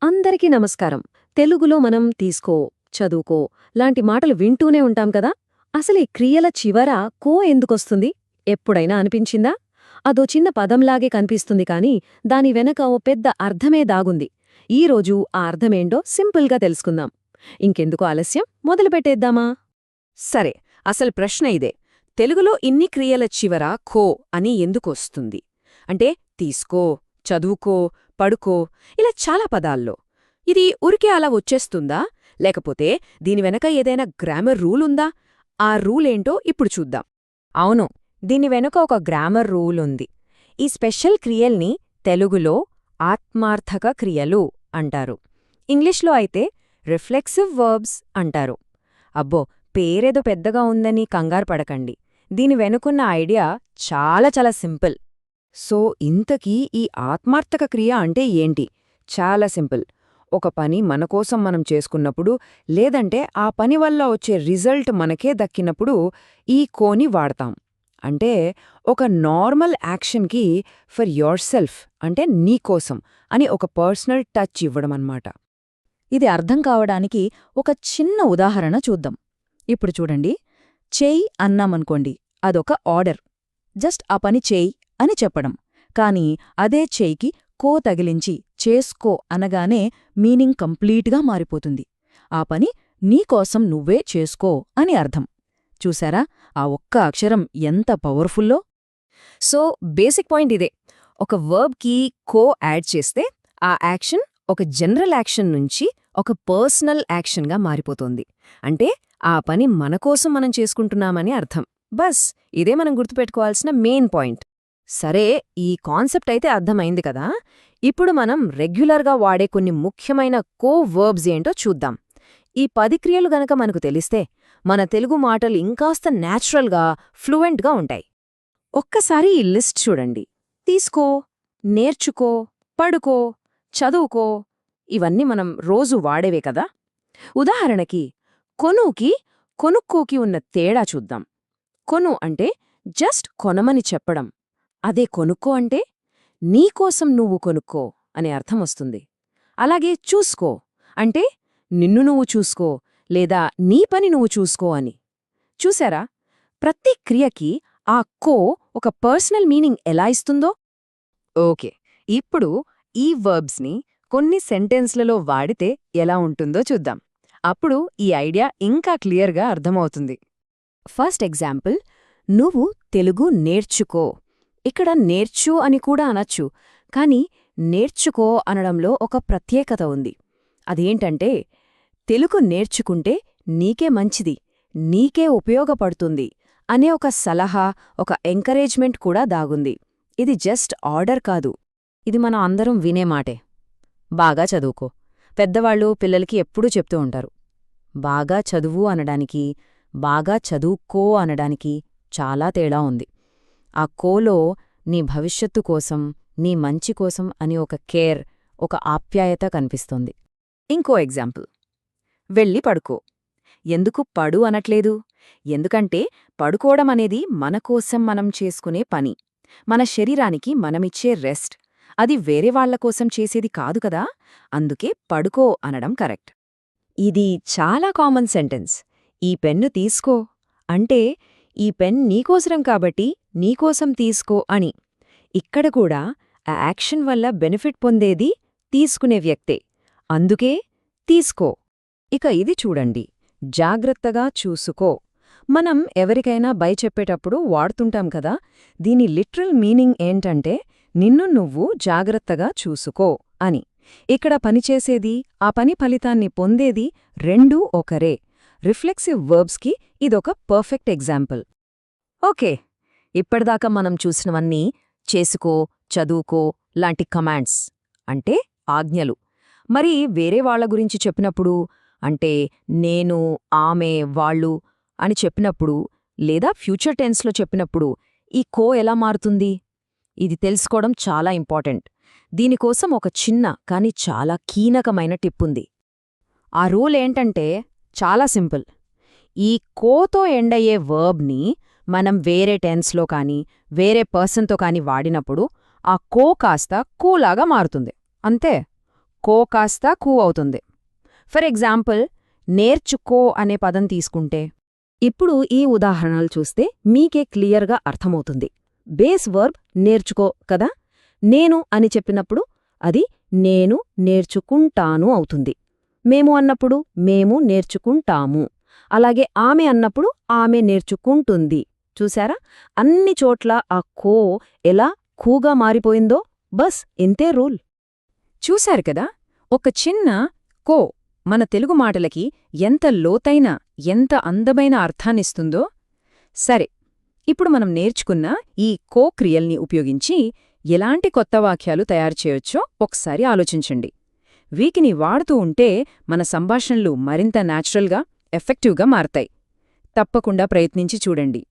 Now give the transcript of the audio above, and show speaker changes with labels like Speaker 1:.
Speaker 1: అందరికీ నమస్కారం. తెలుగులో మనం తీసుకో, చదువుకో లాంటి మాటలు వింటూనే ఉంటాం కదా. అసలు ఈ క్రియల చివర కో ఎందుకొస్తుంది? ఎప్పుడైనా అనిపించిందా? అదో చిన్న పదంలాగే కనిపిస్తుంది కాని దాని వెనక ఓ పెద్ద అర్థమే దాగుంది. ఈరోజు ఆ అర్థమేంటో సింపుల్గా తెలుసుకుందాం. ఇంకెందుకు ఆలస్యం, మొదలుపెట్టేద్దామా?
Speaker 2: సరే, అసలు ప్రశ్న ఇదే. తెలుగులో ఇన్ని క్రియల చివర ఖో అని ఎందుకొస్తుంది? అంటే తీసుకో, చదువుకో, పడుకో ఇలా చాలా పదాల్లో. ఇది ఊరికే అలా వచ్చేస్తుందా? లేకపోతే దీని వెనక ఏదైనా గ్రామర్ రూలుందా? ఆ రూలేంటో ఇప్పుడు చూద్దాం.
Speaker 3: అవును, దీని వెనుక ఒక గ్రామర్ రూల్ ఉంది. ఈ స్పెషల్ క్రియల్ని తెలుగులో ఆత్మార్థక క్రియలు అంటారు. ఇంగ్లీష్లో అయితే రిఫ్లెక్సివ్ వర్బ్స్ అంటారు. అబ్బో, పేరేదో పెద్దగా ఉందని కంగారు పడకండి. దీని వెనుకున్న ఐడియా చాలా చాలా సింపుల్.
Speaker 2: సో ఇంతకీ ఈ ఆత్మార్థక క్రియ అంటే ఏంటి? చాలా సింపుల్. ఒక పని మనకోసం మనం చేసుకున్నప్పుడు, లేదంటే ఆ పని వల్ల వచ్చే రిజల్ట్ మనకే దక్కినప్పుడు ఈ కోని వాడతాం. అంటే ఒక నార్మల్ యాక్షన్కి ఫర్ యోర్ సెల్ఫ్ అంటే నీకోసం అని ఒక పర్సనల్ టచ్ ఇవ్వడమన్నమాట.
Speaker 3: ఇది అర్థం కావడానికి ఒక చిన్న ఉదాహరణ చూద్దాం. ఇప్పుడు చూడండి, చేయి అన్నామనుకోండి, అదొక ఆర్డర్. జస్ట్ ఆ పని చేయి అని చెప్పడం. కానీ అదే చేయికి కో తగిలించి చేసుకో అనగానే మీనింగ్ కంప్లీట్గా మారిపోతుంది. ఆ పని నీకోసం నువ్వే చేసుకో అని అర్థం. చూసారా ఆ ఒక్క అక్షరం ఎంత పవర్ఫుల్లో?
Speaker 1: సో బేసిక్ పాయింట్ ఇదే. ఒక వర్బ్కి కో యాడ్ చేస్తే ఆ యాక్షన్ ఒక జనరల్ యాక్షన్ నుంచి ఒక పర్సనల్ యాక్షన్గా మారిపోతుంది. అంటే ఆ పని మనకోసం మనం చేసుకుంటున్నామని అర్థం. బస్ ఇదే మనం గుర్తుపెట్టుకోవాల్సిన మెయిన్ పాయింట్. సరే, ఈ కాన్సెప్ట్ అయితే అర్థమైంది కదా. ఇప్పుడు మనం రెగ్యులర్గా వాడే కొన్ని ముఖ్యమైన కో వర్బ్స్ ఏంటో చూద్దాం. ఈ 10 క్రియలు గనక మనకు తెలిస్తే మన తెలుగు మాటలు ఇంకాస్త న్యాచురల్గా, ఫ్లూయెంట్గా ఉంటాయి. ఒక్కసారి ఈ లిస్ట్ చూడండి. తీసుకో, నేర్చుకో, పడుకో, చదువుకో ఇవన్నీ మనం రోజు వాడేవే కదా. ఉదాహరణకి కొనుకి, కొనుక్కోకి ఉన్న తేడా చూద్దాం. కొను అంటే జస్ట్ కొనమని చెప్పడం. అదే కొనుక్కో అంటే నీకోసం నువ్వు కొనుక్కో అనే అర్థం వస్తుంది. అలాగే చూసుకో అంటే నిన్ను నువ్వు చూసుకో లేదా నీ పని నువ్వు చూసుకో అని. చూసారా, ప్రతి క్రియకి ఆ కో ఒక పర్సనల్ మీనింగ్ ఎలా ఇస్తుందో?
Speaker 2: ఓకే, ఇప్పుడు ఈ వర్బ్స్ని కొన్ని సెంటెన్స్లలో వాడితే ఎలా ఉంటుందో చూద్దాం. అప్పుడు ఈ ఐడియా ఇంకా క్లియర్గా అర్థమవుతుంది.
Speaker 1: ఫస్ట్ ఎగ్జాంపుల్, నువ్వు తెలుగు నేర్చుకో. ఇక్కడ నేర్చు అని కూడా అనొచ్చు, కాని నేర్చుకో అనడంలో ఒక ప్రత్యేకత ఉంది. అదేంటంటే తెలుగు నేర్చుకుంటే నీకే మంచిది, నీకే ఉపయోగపడుతుంది అనే ఒక సలహా, ఒక ఎంకరేజ్మెంట్ కూడా దాగుంది. ఇది జస్ట్ ఆర్డర్ కాదు, ఇది మనం అందరం వినే మాటే. బాగా చదువుకో. పెద్దవాళ్ళు పిల్లలకి ఎప్పుడూ చెప్తూ ఉంటారు. బాగా చదువు అనడానికి, బాగా చదువుకో అనడానికి చాలా తేడా ఉంది. ఆ కోలో నీ భవిష్యత్తు కోసం, నీ మంచి కోసం అని ఒక కేర్, ఒక ఆప్యాయత కనిపిస్తోంది. ఇంకో ఎగ్జాంపుల్, వెళ్ళి పడుకో. ఎందుకు పడు అనట్లేదు? ఎందుకంటే పడుకోవడం అనేది మనకోసం మనం చేసుకునే పని, మన శరీరానికి మనమిచ్చే రెస్ట్. అది వేరే వాళ్లకోసం చేసేది కాదు కదా. అందుకే పడుకో అనడం కరెక్ట్. ఇది చాలా కామన్ సెంటెన్స్. ఈ పెన్ను తీసుకో అంటే ఈ పెన్ నీకోసరం కాబట్టి నీకోసం తీసుకో అని. ఇక్కడ కూడా ఆ యాక్షన్ వల్ల బెనిఫిట్ పొందేది తీసుకునే వ్యక్తే. అందుకే తీసుకో. ఇక ఇది చూడండి, జాగ్రత్తగా చూసుకో. మనం ఎవరికైనా బై చెప్పేటప్పుడు వాడుతుంటాం కదా. దీని లిటరల్ మీనింగ్ ఏంటంటే నిన్ను నువ్వు జాగ్రత్తగా చూసుకో అని. ఇక్కడ పనిచేసేది, ఆ పని ఫలితాన్ని పొందేది రెండూ ఒకరే. రిఫ్లెక్సివ్ వర్బ్స్కి ఇదొక పర్ఫెక్ట్ ఎగ్జాంపుల్. ఓకే, ఇప్పటిదాకా మనం చూసినవన్నీ చేసుకో, చదువుకో లాంటి కమాండ్స్ అంటే ఆజ్ఞలు. మరి వేరే వాళ్ల గురించి చెప్పినప్పుడు, అంటే నేను, ఆమె, వాళ్ళు అని చెప్పినప్పుడు, లేదా ఫ్యూచర్ టెన్స్లో చెప్పినప్పుడు ఈ కో ఎలా మారుతుంది? ఇది తెలుసుకోవడం చాలా ఇంపార్టెంట్. దీనికోసం ఒక చిన్న కానీ చాలా కీలకమైన టిప్పుంది. ఆ రూల్ ఏంటంటే చాలా సింపుల్. ఈ కోతో ఎండయ్యే వర్బ్ని మనం వేరే టెన్స్లో కానీ, వేరే పర్సన్తో కానీ వాడినప్పుడు ఆ కో కాస్త కోలాగా మారుతుంది. అంతే. కో కాస్త కూ అవుతుంది. ఫర్ ఎగ్జాంపుల్, నేర్చుకో అనే పదం తీసుకుంటే ఇప్పుడు ఈ ఉదాహరణలు చూస్తే మీకే క్లియర్గా అర్థమవుతుంది. బేస్ వర్బ్ నేర్చుకో కదా. నేను అని చెప్పినప్పుడు అది నేను నేర్చుకుంటాను అవుతుంది. మేము అన్నప్పుడు మేము నేర్చుకుంటాము. అలాగే ఆమె అన్నప్పుడు ఆమె నేర్చుకుంటుంది. చూశారా, అన్ని చోట్ల ఆ కో ఎలా కూగా మారిపోయిందో. బస్ ఇంతే రూల్.
Speaker 3: చూశారు కదా, ఒక చిన్న కో మన తెలుగు మాటలకి ఎంత లోతైన, ఎంత అందమైన అర్థాన్నిస్తుందో. సరే, ఇప్పుడు మనం నేర్చుకున్న ఈ కో క్రియల్ని ఉపయోగించి ఎలాంటి కొత్త వాక్యాలు తయారు చేయొచ్చో ఒకసారి ఆలోచించండి. వీటిని వాడుతూ ఉంటే మన సంభాషణలు మరింత న్యాచురల్గా, ఎఫెక్టివ్గా మారతాయి. తప్పకుండా ప్రయత్నించి చూడండి.